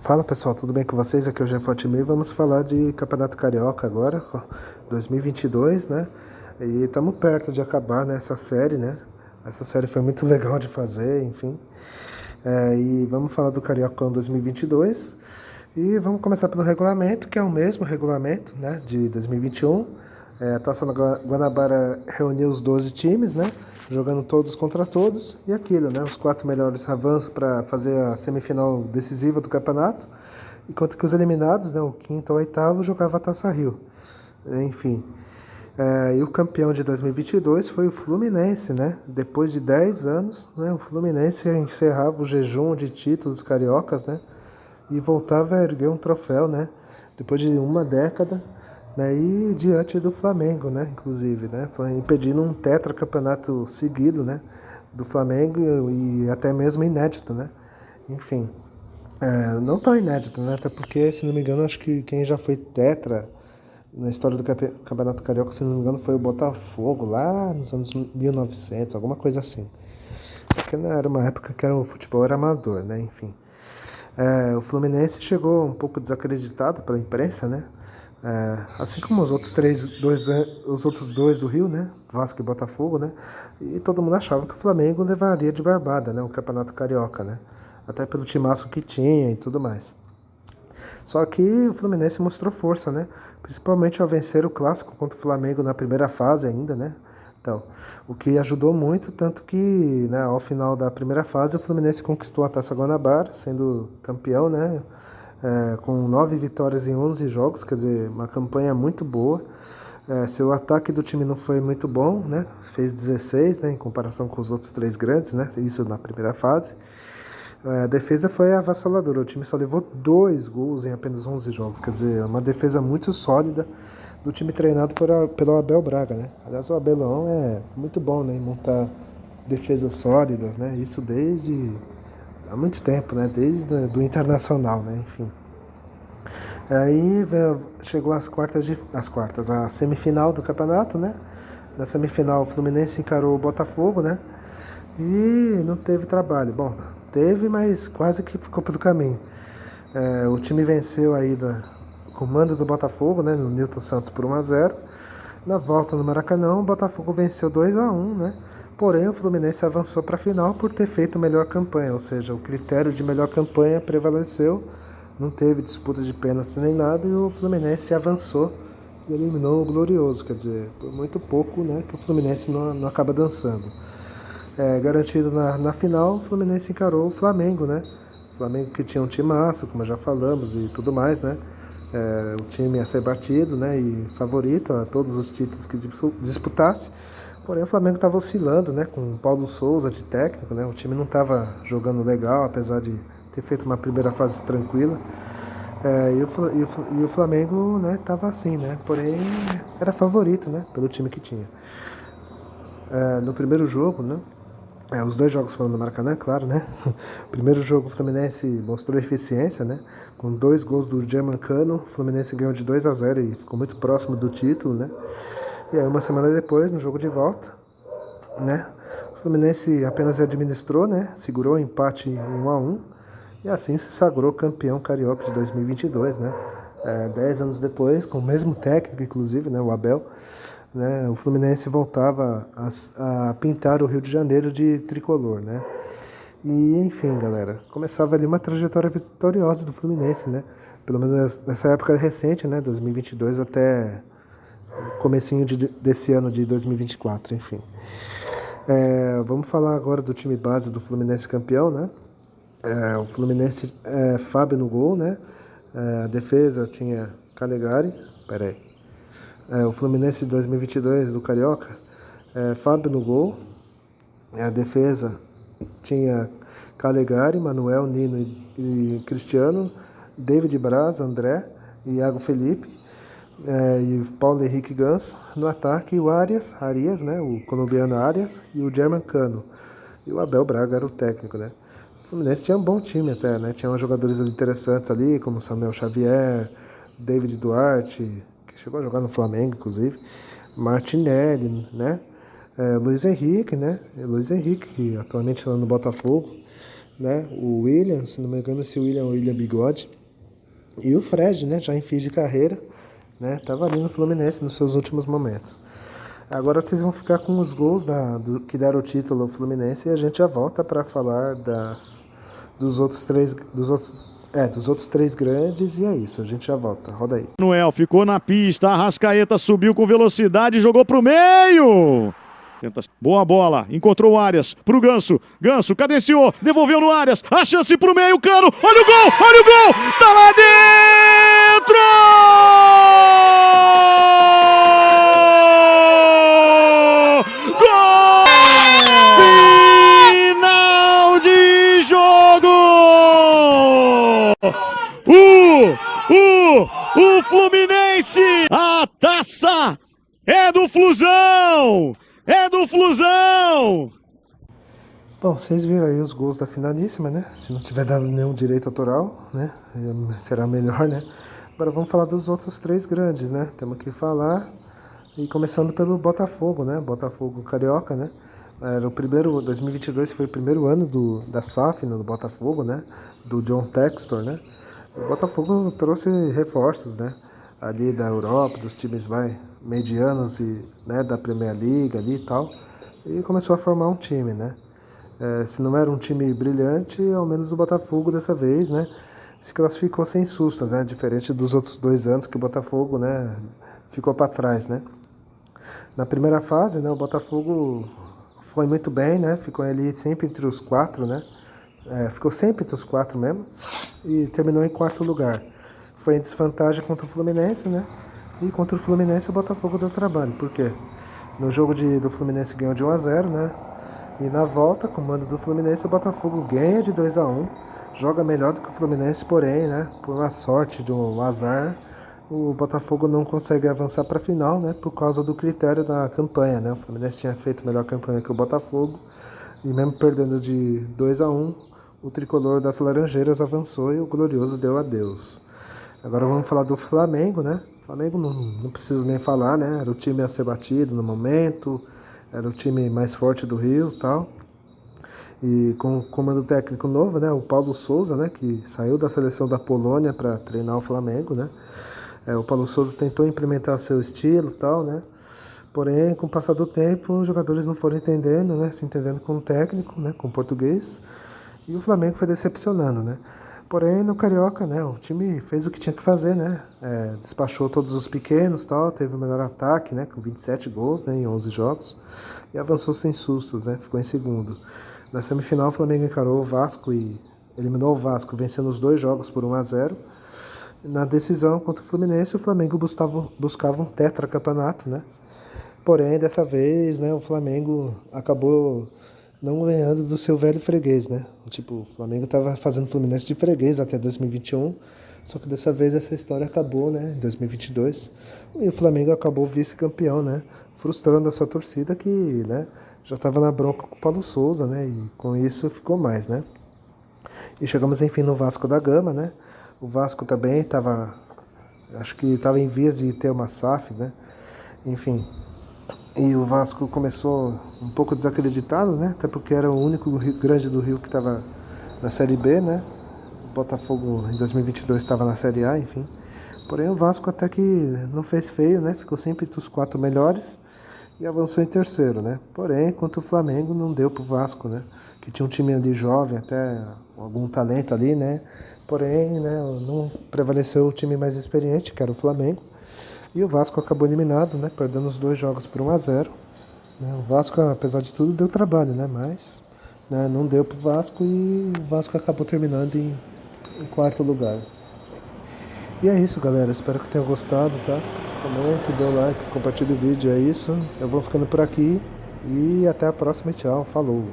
Fala pessoal, tudo bem com vocês? Aqui é o Jean Fortimir. Vamos falar de Campeonato Carioca agora, 2022, né? E estamos perto de acabar, né, essa série, né? Essa série foi muito legal de fazer, enfim. E vamos falar do Cariocão 2022. E vamos começar pelo regulamento, que é o mesmo regulamento, né, de 2021. A Taça Guanabara reuniu os 12 times, né? Jogando todos contra todos, e aquilo, né? Os 4 melhores avançam para fazer a semifinal decisiva do campeonato, enquanto que os eliminados, né, o quinto ou oitavo, jogavam a Taça Rio. Enfim. E o campeão de 2022 foi o Fluminense, né? Depois de 10 anos, né, o Fluminense encerrava o jejum de títulos cariocas, né? E voltava a erguer um troféu, né? Depois de uma década, né, e diante do Flamengo, né, inclusive, né, foi impedindo um tetracampeonato seguido, né, do Flamengo e até mesmo inédito, né, enfim, não tão inédito, né, até porque, se não me engano, acho que quem já foi tetra na história do Campeonato Carioca, se não me engano, foi o Botafogo, lá nos anos 1900, alguma coisa assim, só que não era uma época que o futebol era amador, né, enfim. O Fluminense chegou um pouco desacreditado pela imprensa, né? Assim como os outros dois do Rio, né? Vasco e Botafogo, né? E todo mundo achava que o Flamengo levaria de barbada, né? O Campeonato Carioca, né? Até pelo timaço que tinha e tudo mais. Só que o Fluminense mostrou força, né? Principalmente ao vencer o clássico contra o Flamengo na primeira fase ainda, né? Então, o que ajudou muito, tanto que, né, ao final da primeira fase o Fluminense conquistou a Taça Guanabara, sendo campeão, né? Com 9 vitórias em 11 jogos, quer dizer, uma campanha muito boa. Seu ataque do time não foi muito bom, né? Fez 16, né, em comparação com os outros 3 grandes, né? Isso na primeira fase. A defesa foi avassaladora, o time só levou 2 gols em apenas 11 jogos, quer dizer, uma defesa muito sólida do time treinado pelo Abel Braga, né? Aliás, o Abelão é muito bom, né, em montar defesas sólidas, né? Isso desde há muito tempo, né? Desde do Internacional, né? Enfim. Aí chegou a semifinal do campeonato, né? Na semifinal o Fluminense encarou o Botafogo, né? E não teve trabalho. Bom, teve, mas quase que ficou pelo caminho. O time venceu aí o comando do Botafogo, né? No Newton Santos por 1-0. Na volta no Maracanã, o Botafogo venceu 2-1, né? Porém, o Fluminense avançou para a final por ter feito melhor campanha, ou seja, o critério de melhor campanha prevaleceu, não teve disputa de pênaltis nem nada, e o Fluminense avançou e eliminou o Glorioso, quer dizer, por muito pouco, né, que o Fluminense não acaba dançando. Garantido na final, o Fluminense encarou o Flamengo, né? O Flamengo que tinha um timaço, como já falamos, e tudo mais, né? O time a ser batido, né? E favorito a todos os títulos que disputasse. Porém, o Flamengo estava oscilando, né? Com o Paulo Souza de técnico, né? O time não estava jogando legal, apesar de ter feito uma primeira fase tranquila. E o Flamengo, né? Tava assim, né? Porém, era favorito, né? Pelo time que tinha. No primeiro jogo, né? Os 2 jogos foram no Maracanã, claro, né? O primeiro jogo o Fluminense mostrou eficiência, né? Com 2 gols do Germancano, o Fluminense ganhou de 2-0 e ficou muito próximo do título, né? E aí uma semana depois, no jogo de volta, né? O Fluminense apenas administrou, né? Segurou o empate em 1-1 e assim se sagrou campeão carioca de 2022, né? 10 anos depois, com o mesmo técnico, inclusive, né? O Abel. Né, o Fluminense voltava a pintar o Rio de Janeiro de tricolor, né? E enfim, galera, começava ali uma trajetória vitoriosa do Fluminense, né? Pelo menos nessa época recente, né? 2022 até comecinho desse ano de 2024, enfim. Vamos falar agora do time base do Fluminense campeão, né? O Fluminense, Fábio no gol, né? A defesa tinha Calegari, o Fluminense de 2022 do Carioca, Fábio no gol. A defesa tinha Calegari, Manuel, Nino e Cristiano, David Braz, André e Iago Felipe, e Paulo Henrique Ganso. No ataque, o Arias, né, o colombiano Arias e o Germancano. E o Abel Braga era o técnico, né? O Fluminense tinha um bom time até, né? Tinha uns jogadores interessantes ali, como Samuel Xavier, David Duarte, chegou a jogar no Flamengo, inclusive, Martinelli, né? Luiz Henrique, né? Luiz Henrique, que atualmente está no Botafogo. né? O William, se não me engano, esse William é o William Bigode. E o Fred, né? Já em fim de carreira, né? Tava ali no Fluminense nos seus últimos momentos. Agora vocês vão ficar com os gols que deram o título ao Fluminense e a gente já volta para falar dos outros três grandes, e é isso, a gente já volta. Roda aí. Noel ficou na pista, Arrascaeta subiu com velocidade, jogou pro meio. Boa bola, encontrou o Arias pro Ganso. Ganso cadenciou, devolveu no Arias. A chance pro meio, Cano. Olha o gol, olha o gol. Tá lá dentro! Gol! Final de jogo! O Fluminense! A taça é do Flusão! É do Flusão! Bom, vocês viram aí os gols da finalíssima, né? Se não tiver dado nenhum direito autoral, né? Será melhor, né? Agora vamos falar dos outros três grandes, né? Temos que falar, e começando pelo Botafogo, né? Botafogo Carioca, né? 2022 foi o primeiro ano da SAF no Botafogo, né? Do John Textor, né? O Botafogo trouxe reforços, né? Ali da Europa, dos times medianos e, né, da Premier League ali e tal, e começou a formar um time, né? Se não era um time brilhante, ao menos o Botafogo dessa vez, né, se classificou sem sustos, né? Diferente dos outros 2 anos que o Botafogo, né, ficou para trás, né? Na primeira fase, né, o Botafogo foi muito bem, né? Ficou ali sempre entre os 4, né? Ficou sempre entre os 4 mesmo e terminou em 4º lugar. Foi em desvantagem contra o Fluminense, né? E contra o Fluminense o Botafogo deu trabalho. Por quê? No jogo do Fluminense ganhou de 1-0, né? E na volta, com o mando do Fluminense, o Botafogo ganha de 2-1. Joga melhor do que o Fluminense, porém, né? Por uma sorte de um azar, o Botafogo não consegue avançar para a final, né? Por causa do critério da campanha, né? O Fluminense tinha feito melhor campanha que o Botafogo. E mesmo perdendo de 2-1, o tricolor das Laranjeiras avançou e o glorioso deu adeus. Agora vamos falar do Flamengo, né? O Flamengo não preciso nem falar, né? Era o time a ser batido no momento, era o time mais forte do Rio e tal. E com o comando técnico novo, né? O Paulo Souza, né? Que saiu da seleção da Polônia para treinar o Flamengo, né? O Paulo Souza tentou implementar seu estilo e tal, né? Porém, com o passar do tempo, os jogadores não foram entendendo, né? Se entendendo com o técnico, né? Com o português. E o Flamengo foi decepcionando, né? Porém, no Carioca, né, o time fez o que tinha que fazer, né? Despachou todos os pequenos, tal, teve o melhor ataque, né, com 27 gols, né, em 11 jogos, e avançou sem sustos, né? Ficou em segundo. Na semifinal, o Flamengo encarou o Vasco e eliminou o Vasco, vencendo os 2 jogos por 1-0. Na decisão contra o Fluminense, o Flamengo buscava um tetracampeonato, né? Porém, dessa vez, né, o Flamengo acabou não ganhando do seu velho freguês, né? Tipo, o Flamengo estava fazendo Fluminense de freguês até 2021, só que dessa vez essa história acabou, né? Em 2022, e o Flamengo acabou vice-campeão, né? Frustrando a sua torcida que, né, já estava na bronca com o Paulo Souza, né? E com isso ficou mais, né? E chegamos enfim no Vasco da Gama, né? O Vasco também acho que estava em vias de ter uma SAF, né? Enfim. E o Vasco começou um pouco desacreditado, né? Até porque era o único grande do Rio que estava na Série B, né? O Botafogo em 2022 estava na Série A, enfim. Porém o Vasco até que não fez feio, né? Ficou sempre entre os 4 melhores e avançou em terceiro, né? Porém, contra o Flamengo não deu pro Vasco, né? Que tinha um time ali jovem, até algum talento ali, né? Porém, né, não prevaleceu o time mais experiente, que era o Flamengo. E o Vasco acabou eliminado, né? Perdendo os 2 jogos por 1-0. O Vasco, apesar de tudo, deu trabalho, né? Mas, né, não deu pro Vasco e o Vasco acabou terminando em 4º lugar. E é isso, galera. Espero que tenham gostado, tá? Comente, dê um like, compartilhe o vídeo. É isso. Eu vou ficando por aqui. E até a próxima. Tchau. Falou.